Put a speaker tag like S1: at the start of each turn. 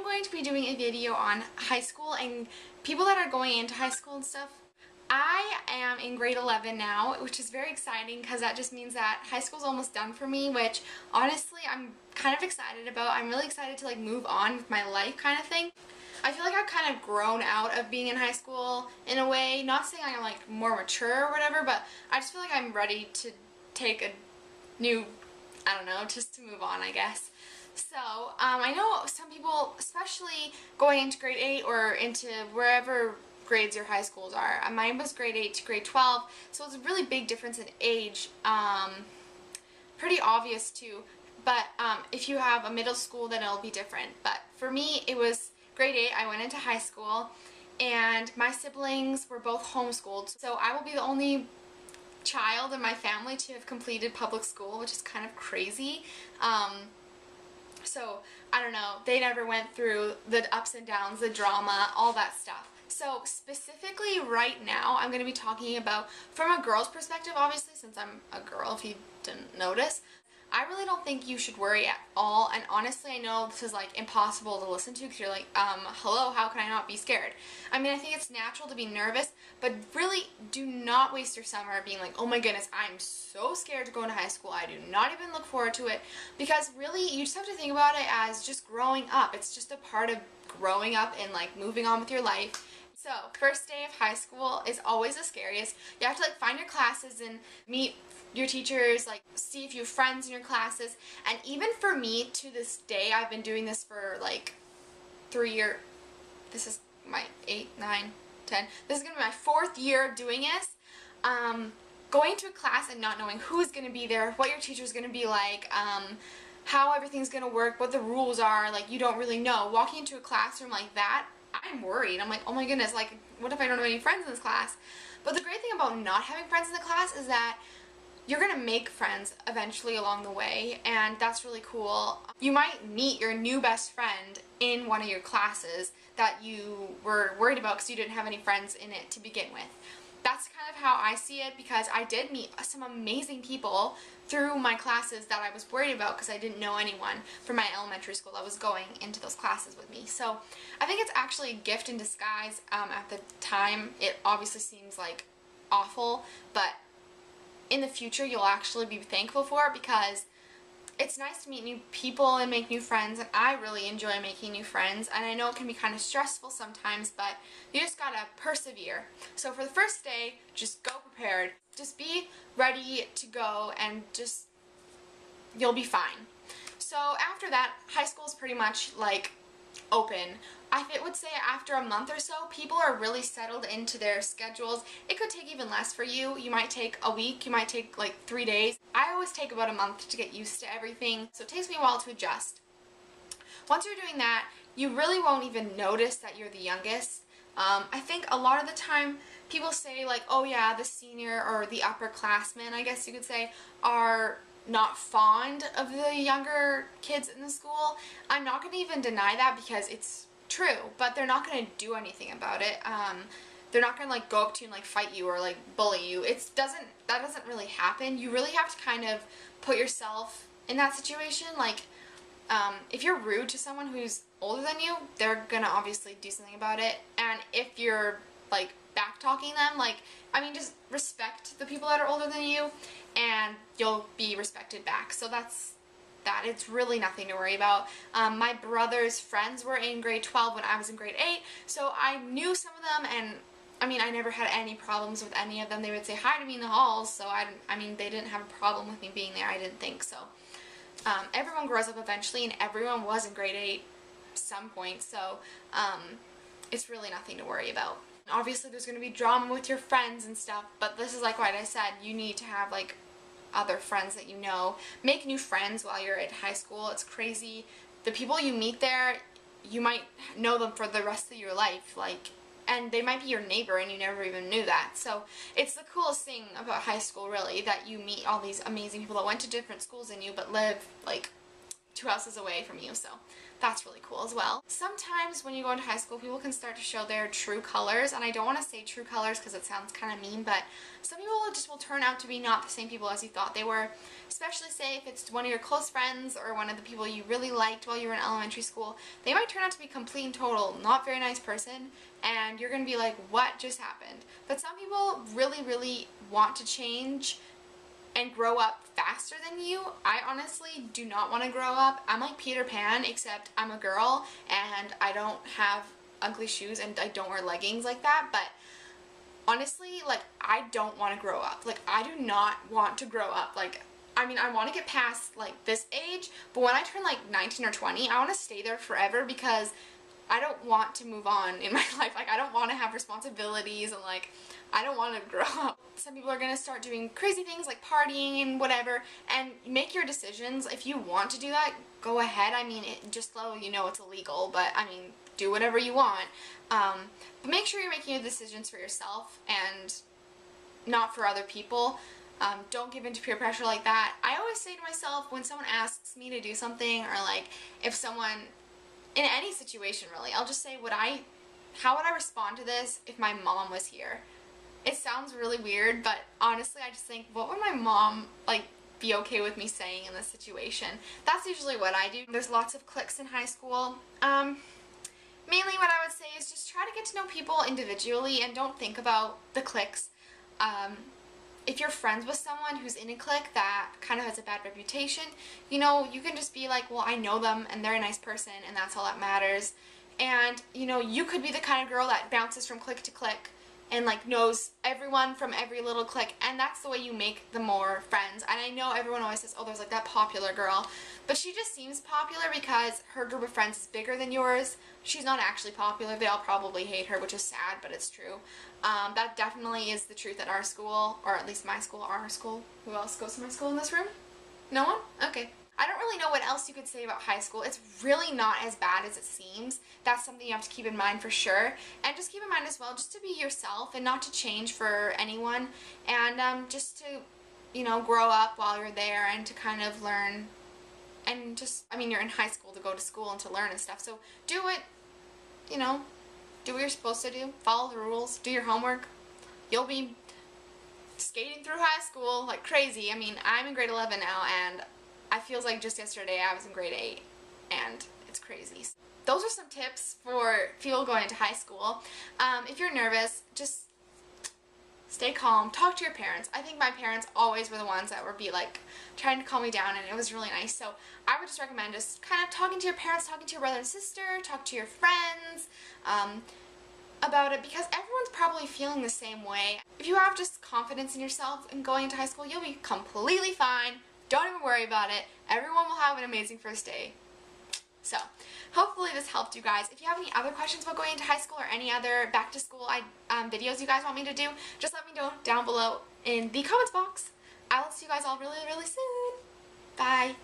S1: going to be doing a video on high school and people that are going into high school and stuff. I am in grade 11 now, which is very exciting because that just means that high school's almost done for me, which honestly I'm kind of excited about. I'm really excited to like move on with my life kind of thing. I feel like I've kind of grown out of being in high school in a way. Not saying I'm like more mature or whatever, but I just feel like I'm ready to take a new, I don't know, just to move on, I guess. So, I know some people, especially going into grade 8 or into wherever grades your high schools are. Mine was grade 8 to grade 12, so it's a really big difference in age. Pretty obvious too, but if you have a middle school, then it'll be different. But for me, it was grade 8, I went into high school, and my siblings were both homeschooled, so I will be the only child in my family to have completed public school, which is kind of crazy. So, I don't know, they never went through the ups and downs, the drama, all that stuff. So, specifically right now, I'm going to be talking about, from a girl's perspective, obviously, since I'm a girl, if you didn't notice, I really don't think you should worry at all, and honestly, I know this is like impossible to listen to because you're like, hello, how can I not be scared? I mean, I think it's natural to be nervous, but really do not waste your summer being like, oh my goodness, I'm so scared to go into high school, I do not even look forward to it, because really, you just have to think about it as just growing up. It's just a part of growing up and like moving on with your life. So, first day of high school is always the scariest. You have to like find your classes and meet your teachers, like see if you have friends in your classes. And even for me, to this day, I've been doing this for like 3 years. This is my 8, 9, 10. This is going to be my 4th year of doing this. Going to a class and not knowing who's going to be there, what your teacher's going to be like, how everything's going to work, what the rules are, like you don't really know. Walking into a classroom like that, I'm worried. I'm like, oh my goodness, like, what if I don't have any friends in this class? But the great thing about not having friends in the class is that you're going to make friends eventually along the way, and that's really cool. You might meet your new best friend in one of your classes that you were worried about because you didn't have any friends in it to begin with. That's kind of how I see it, because I did meet some amazing people through my classes that I was worried about because I didn't know anyone from my elementary school that was going into those classes with me. So I think it's actually a gift in disguise. At the time, it obviously seems like awful, but in the future you'll actually be thankful for it, because it's nice to meet new people and make new friends, and I really enjoy making new friends, and I know it can be kind of stressful sometimes, but you just gotta persevere. So for the first day, just go prepared. Just be ready to go, and just, you'll be fine. So after that, high school is pretty much like open. I would say after a month or so, people are really settled into their schedules. It could take even less for you. You might take a week, you might take like 3 days. I always take about a month to get used to everything, so it takes me a while to adjust. Once you're doing that, you really won't even notice that you're the youngest. I think a lot of the time people say like, oh yeah, the senior or the upperclassmen, I guess you could say, are not fond of the younger kids in the school. I'm not going to even deny that because it's true, but they're not going to do anything about it. They're not going to like go up to you and like fight you or like bully you. That doesn't really happen. You really have to kind of put yourself in that situation. Like, if you're rude to someone who's older than you, they're gonna obviously do something about it. And if you're like back-talking them, like, I mean, just respect the people that are older than you, and you'll be respected back. So that's that. It's really nothing to worry about. My brother's friends were in grade 12 when I was in grade 8, so I knew some of them, and I mean, I never had any problems with any of them. They would say hi to me in the halls, so I mean, they didn't have a problem with me being there, I didn't think so. Everyone grows up eventually, and everyone was in grade 8 some point, so it's really nothing to worry about. Obviously there's going to be drama with your friends and stuff, but this is like what I said, you need to have like other friends that you know. Make new friends while you're at high school. It's crazy. The people you meet there, you might know them for the rest of your life, like, and they might be your neighbor and you never even knew that. So it's the coolest thing about high school, really, that you meet all these amazing people that went to different schools than you but live like 2 houses away from you, so that's really cool as well. Sometimes when you go into high school, people can start to show their true colors, and I don't want to say true colors because it sounds kind of mean, but some people just will turn out to be not the same people as you thought they were, especially say if it's one of your close friends or one of the people you really liked while you were in elementary school. They might turn out to be complete and total not very nice person, and you're going to be like, what just happened? But some people really, really want to change and grow up faster than you. I honestly do not want to grow up. I'm like Peter Pan, except I'm a girl and I don't have ugly shoes and I don't wear leggings like that, but honestly, like, I don't want to grow up. Like, I do not want to grow up. Like, I mean, I want to get past, like, this age, but when I turn, like, 19 or 20, I want to stay there forever because I don't want to move on in my life. Like, I don't want to have responsibilities and, like, I don't want to grow up. Some people are going to start doing crazy things like partying and whatever, and make your decisions. If you want to do that, go ahead. I mean, just so you know it's illegal, but, I mean, do whatever you want. But make sure you're making your decisions for yourself and not for other people. Don't give in to peer pressure like that. I always say to myself, when someone asks me to do something, or, like, if someone, in any situation really, I'll just say, how would I respond to this if my mom was here? It sounds really weird, but honestly, I just think, what would my mom, like, be okay with me saying in this situation? That's usually what I do. There's lots of cliques in high school. Mainly what I would say is just try to get to know people individually and don't think about the cliques. If you're friends with someone who's in a clique that kind of has a bad reputation, you know, you can just be like, well, I know them and they're a nice person and that's all that matters. And, you know, you could be the kind of girl that bounces from clique to clique and, like, knows everyone from every little clique, and that's the way you make the more friends. And I know everyone always says, oh, there's, like, that popular girl, but she just seems popular because her group of friends is bigger than yours. She's not actually popular. They all probably hate her, which is sad, but it's true. That definitely is the truth at our school, or at least my school, our school. Who else goes to my school in this room? No one? Okay. I don't really know what else you could say about high school. It's really not as bad as it seems. That's something you have to keep in mind for sure. And just keep in mind as well, just to be yourself and not to change for anyone. And just to, you know, grow up while you're there and to kind of learn. And just, I mean, you're in high school to go to school and to learn and stuff. So do it, you know, do what you're supposed to do. Follow the rules. Do your homework. You'll be skating through high school like crazy. I mean, I'm in grade 11 now, and I feels like just yesterday I was in grade 8, and it's crazy. Those are some tips for people going into high school. If you're nervous, just stay calm, talk to your parents. I think my parents always were the ones that would be like trying to calm me down, and it was really nice. So I would just recommend just kind of talking to your parents, talking to your brother and sister, talk to your friends about it, because everyone's probably feeling the same way. If you have just confidence in yourself and going into high school, you'll be completely fine. Don't even worry about it. Everyone will have an amazing first day. So, hopefully this helped you guys. If you have any other questions about going into high school or any other back to school videos you guys want me to do, just let me know down below in the comments box. I will see you guys all really, really soon. Bye.